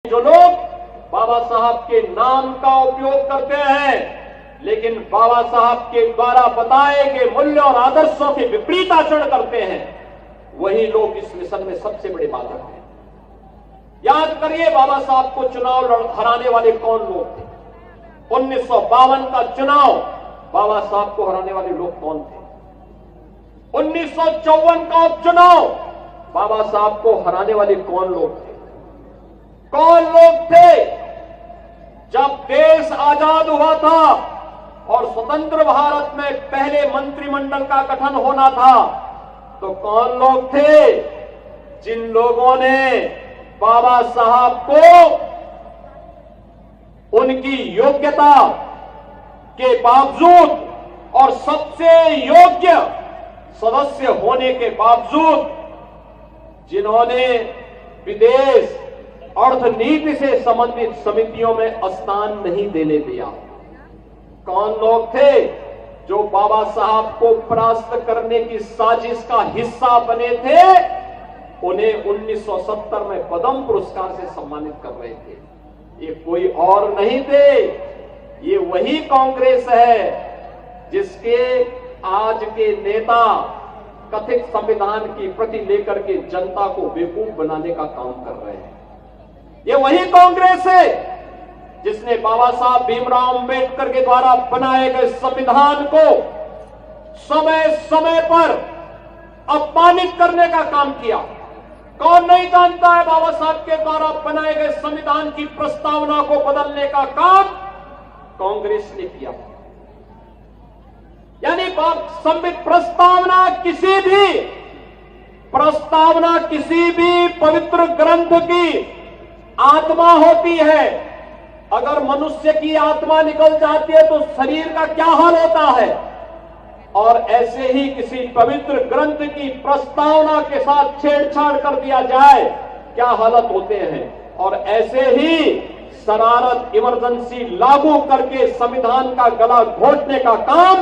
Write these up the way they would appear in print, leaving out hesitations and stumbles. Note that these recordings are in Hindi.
जो लोग बाबा साहब के नाम का उपयोग करते हैं लेकिन बाबा साहब के द्वारा बताए गए मूल्य और आदर्शों के विपरीत आचरण करते हैं, वही लोग इस मिशन में सबसे बड़े बाधक हैं। याद करिए बाबा साहब को चुनाव हराने वाले कौन लोग थे। 1952 का चुनाव बाबा साहब को हराने वाले लोग कौन थे। 1954 का उपचुनाव बाबा साहब को हराने वाले कौन लोग थे। कौन लोग थे जब देश आजाद हुआ था और स्वतंत्र भारत में पहले मंत्रिमंडल का गठन होना था, तो कौन लोग थे जिन लोगों ने बाबा साहब को उनकी योग्यता के बावजूद और सबसे योग्य सदस्य होने के बावजूद जिन्होंने विदेश अर्थनीति से संबंधित समितियों में स्थान नहीं देने दिया। कौन लोग थे जो बाबा साहब को परास्त करने की साजिश का हिस्सा बने थे, उन्हें 1970 में पद्म पुरस्कार से सम्मानित कर रहे थे। ये कोई और नहीं थे, ये वही कांग्रेस है जिसके आज के नेता कथित संविधान की प्रति लेकर के जनता को बेवकूफ बनाने का काम कर रहे हैं। ये वही कांग्रेस है जिसने बाबा साहब भीमराव अंबेडकर के द्वारा बनाए गए संविधान को समय समय पर अपमानित करने का काम किया। कौन नहीं जानता है बाबा साहब के द्वारा बनाए गए संविधान की प्रस्तावना को बदलने का काम कांग्रेस ने किया। यानी प्रस्तावना किसी भी पवित्र ग्रंथ की आत्मा होती है। अगर मनुष्य की आत्मा निकल जाती है तो शरीर का क्या हाल होता है, और ऐसे ही किसी पवित्र ग्रंथ की प्रस्तावना के साथ छेड़छाड़ कर दिया जाए क्या हालत होते हैं। और ऐसे ही शरारत इमरजेंसी लागू करके संविधान का गला घोटने का काम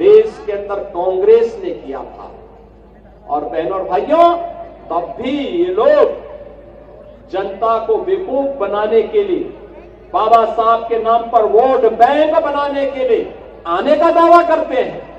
देश के अंदर कांग्रेस ने किया था। और बहनों और भाइयों, तब भी ये लोग जनता को बेवकूफ बनाने के लिए, बाबा साहब के नाम पर वोट बैंक बनाने के लिए आने का दावा करते हैं।